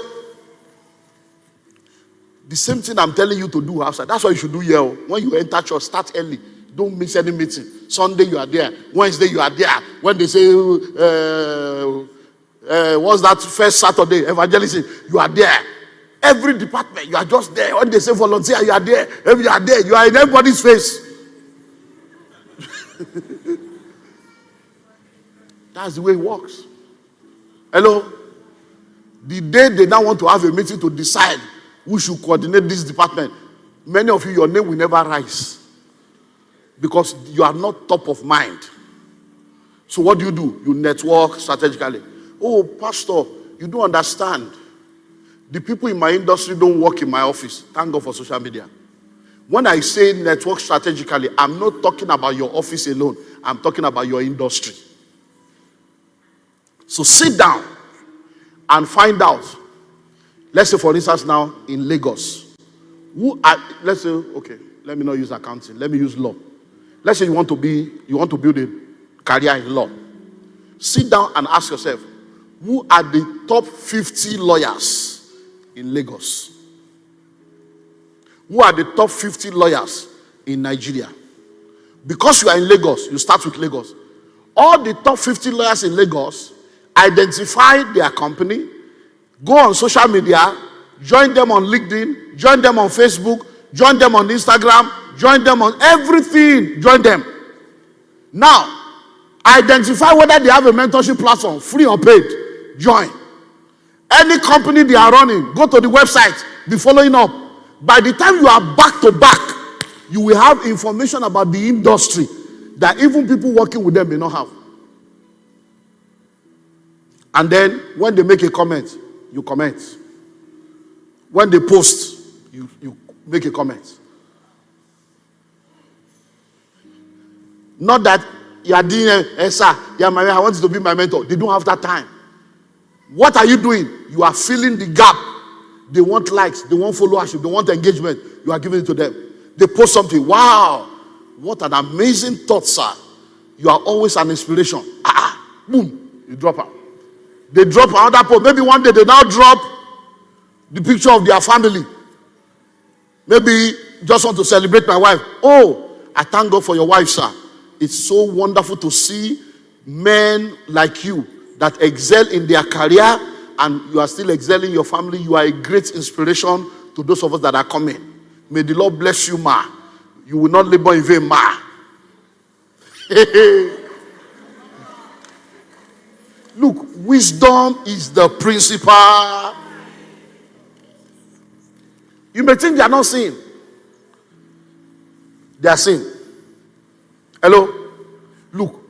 A: The same thing I'm telling you to do outside. That's what you should do here. When you enter church, start early. Don't miss any meeting. Sunday you are there. Wednesday you are there. When they say, what's that first Saturday? Evangelism, you are there. Every department, you are just there. When they say volunteer, you are there. If you are there, you are in everybody's face. That's the way it works. Hello? The day they now want to have a meeting to decide who should coordinate this department, many of you, your name will never rise. Because you are not top of mind. So what do? You network strategically. Oh, pastor, you don't understand. The people in my industry don't work in my office. Thank God for social media. When I say network strategically, I'm not talking about your office alone. I'm talking about your industry. So sit down and find out. Let's say, for instance, now in Lagos. Let's say, okay, let me not use accounting. Let me use law. Let's say you want to build a career in law. Sit down and ask yourself, who are the top 50 lawyers in Lagos? Who are the top 50 lawyers in Nigeria? Because you are in Lagos, you start with Lagos. All the top 50 lawyers in Lagos, identify their company, go on social media, join them on LinkedIn, join them on Facebook, join them on Instagram, join them on everything, join them. Now, identify whether they have a mentorship platform, free or paid, join. Any company they are running, go to the website, be following up. By the time you are back to back, you will have information about the industry that even people working with them may not have. And then when they make a comment, you comment. When they post, you make a comment. Not that you are doing, sir, I want you to be my mentor. They don't have that time. What are you doing? You are filling the gap. They want likes, they want followership, they want engagement. You are giving it to them. They post something. Wow, what an amazing thought, sir. You are always an inspiration. Boom, you drop her. They drop another post. Maybe one day they now drop the picture of their family. Maybe just want to celebrate my wife. Oh, I thank God for your wife, sir. It's so wonderful to see men like you that excel in their career and you are still excelling in your family. You are a great inspiration to those of us that are coming. May the Lord bless you, ma. You will not labor in vain, ma. Look, wisdom is the principal. You may think they are not seeing. They are seeing. Hello? Look,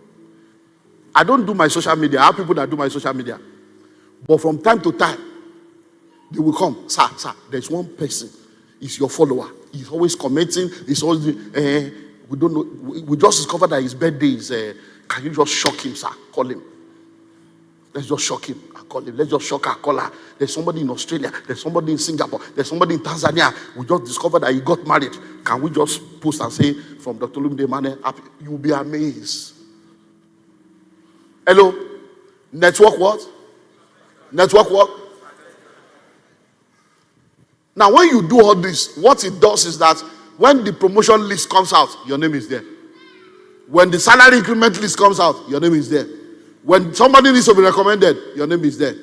A: I don't do my social media. I have people that do my social media. But from time to time, they will come. Sir, there's one person. He's your follower. He's always commenting. He's always, we don't know. We just discovered that his birthday is, can you just shock him, sir? Call him. Let's just shock him and call him. Let's just shock her, call her. There's somebody in Australia. There's somebody in Singapore. There's somebody in Tanzania. We just discovered that he got married. Can we just post and say, from Dr. Olumide Emmanuel, you'll be amazed. Hello? Network what? Network what? Now, when you do all this, what it does is that when the promotion list comes out, your name is there. When the salary increment list comes out, your name is there. When somebody needs to be recommended, your name is there.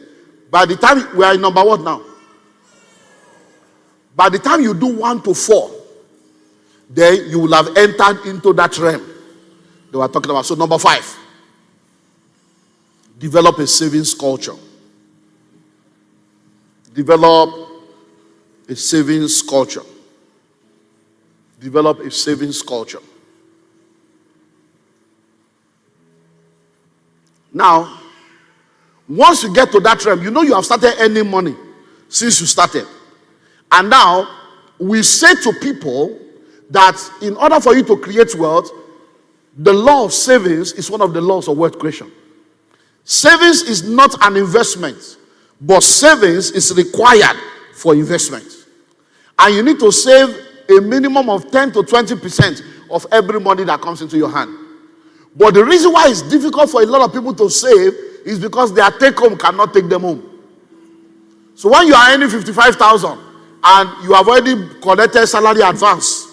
A: By the time we are in number what now? By the time you do 1 to 4, then you will have entered into that realm they were talking about. So number 5, develop a savings culture. Develop a savings culture. Develop a savings culture. Now, once you get to that realm, you know you have started earning money since you started. And now, we say to people that in order for you to create wealth, the law of savings is one of the laws of wealth creation. Savings is not an investment, but savings is required for investment. And you need to save a minimum of 10 to 20% of every money that comes into your hand. But the reason why it's difficult for a lot of people to save is because their take-home cannot take them home. So when you are earning 55,000 and you have already collected salary advance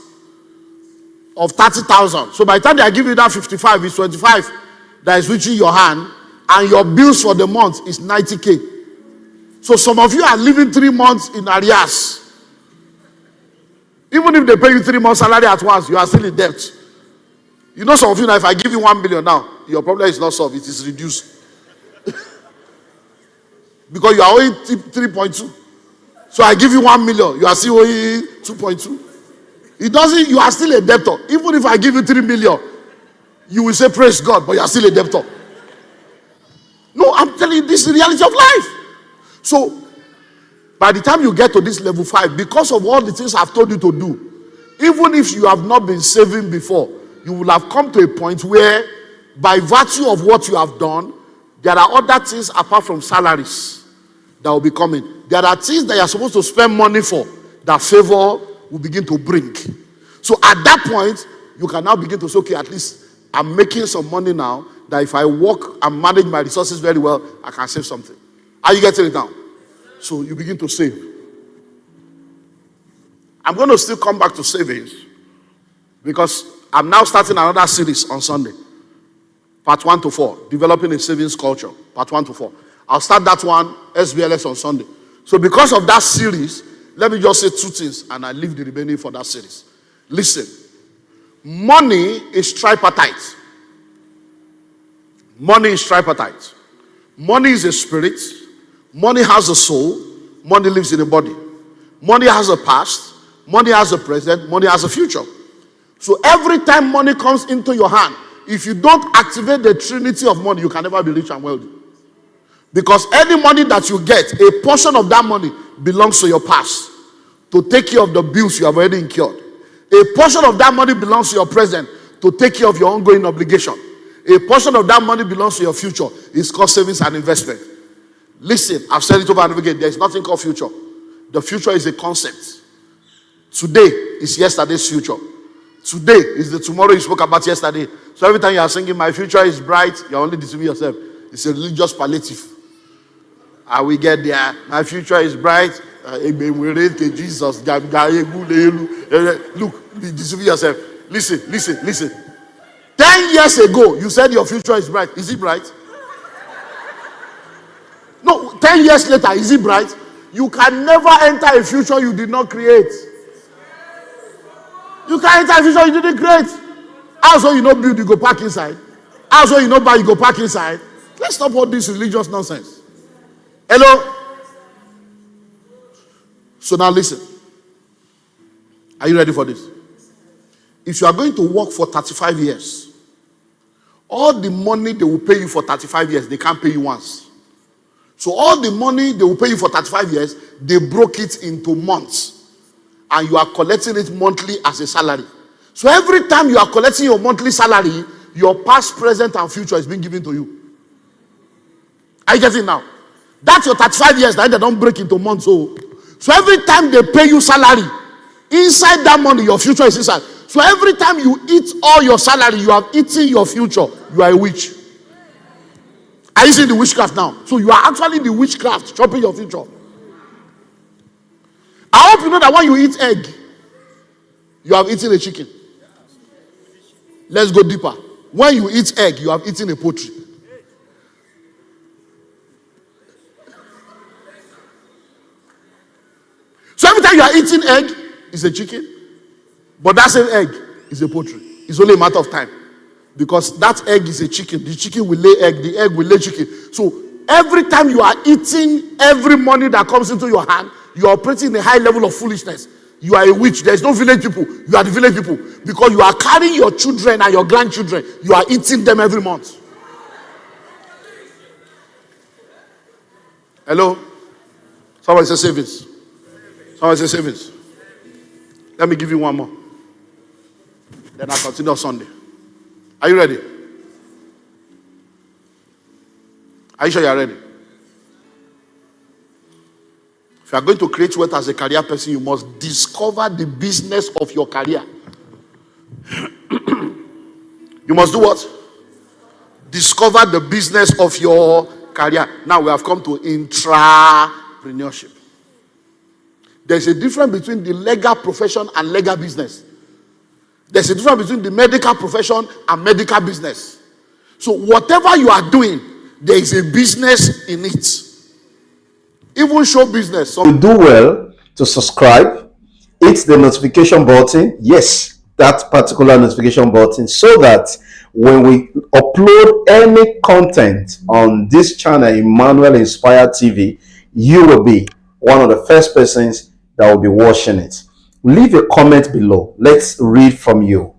A: of 30,000, so by the time they give you that 55, it's 25 that is reaching your hand, and your bills for the month is 90K. So some of you are living 3 months in arrears. Even if they pay you 3 months salary at once, you are still in debt. You know, some of you now, if I give you 1 million now, your problem is not solved, it is reduced. Because you are owing 3.2. So I give you 1 million, you are still owing 2.2. It doesn't, you are still a debtor. Even if I give you 3 million, you will say praise God, but you are still a debtor. No, I'm telling you, this is the reality of life. So, by the time you get to this level 5, because of all the things I've told you to do, even if you have not been saving before, you will have come to a point where, by virtue of what you have done, there are other things apart from salaries that will be coming. There are things that you're supposed to spend money for that favor will begin to bring. So at that point, you can now begin to say, okay, at least I'm making some money now, that if I work and manage my resources very well, I can save something. Are you getting it now? So you begin to save. I'm going to still come back to savings because I'm now starting another series on Sunday. Part 1 to 4. Developing a savings culture. Part 1 to 4. I'll start that one, SBLS, on Sunday. So because of that series, let me just say 2 things and I leave the remaining for that series. Listen. Money is tripartite. Money is tripartite. Money is a spirit. Money has a soul. Money lives in a body. Money has a past. Money has a present. Money has a future. So every time money comes into your hand, if you don't activate the trinity of money, you can never be rich and wealthy. Because any money that you get, a portion of that money belongs to your past to take care of the bills you have already incurred. A portion of that money belongs to your present to take care of your ongoing obligation. A portion of that money belongs to your future. It's called savings and investment. Listen, I've said it over and over again. There is nothing called future. The future is a concept. Today is yesterday's future. Today is the tomorrow you spoke about yesterday. So every time you are singing, my future is bright, you're only deceiving yourself. It's a religious palliative. I will get there. My future is bright. Jesus. Look, be deceiving yourself. Listen. 10 years ago, you said your future is bright. Is it bright? No, 10 years later, is it bright? You can never enter a future you did not create. You can enter a future you didn't create. Also, you know build, you go park inside. Also, you know buy, you go park inside. Let's stop all this religious nonsense. Hello? So now listen. Are you ready for this? If you are going to work for 35 years, all the money they will pay you for 35 years, they can't pay you once. So all the money they will pay you for 35 years, they broke it into months. And you are collecting it monthly as a salary. So every time you are collecting your monthly salary, your past, present, and future is being given to you. Are you getting it now? That's your 35 years that they don't break into months. So every time they pay you salary, inside that money, your future is inside. So every time you eat all your salary, you have eaten your future. You are a witch. Are you seeing the witchcraft now? So you are actually the witchcraft chopping your future. I hope you know that when you eat egg, you have eaten a chicken. Let's go deeper. When you eat egg, you have eaten a poultry. So every time you are eating egg, it's a chicken. But that same egg is a poultry. It's only a matter of time. Because that egg is a chicken. The chicken will lay egg. The egg will lay chicken. So every time you are eating every money that comes into your hand, you are operating in a high level of foolishness. You are a witch. There is no village people. You are the village people. Because you are carrying your children and your grandchildren. You are eating them every month. Hello? Someone say savings. Someone say savings. Let me give you one more. Then I'll continue on Sunday. Are you ready? Are you sure you are ready? If you are going to create wealth as a career person, you must discover the business of your career. You must do what? Discover the business of your career. Now we have come to entrepreneurship. There's a difference between the legal profession and legal business. There's a difference between the medical profession and medical business. So whatever you are doing, there is a business in it. Even show business.
B: So do well to subscribe, hit the notification button. Yes, that particular notification button, so that when we upload any content on this channel, Emmanuel Inspire TV, you will be one of the first persons that will be watching it. Leave a comment below. Let's read from you.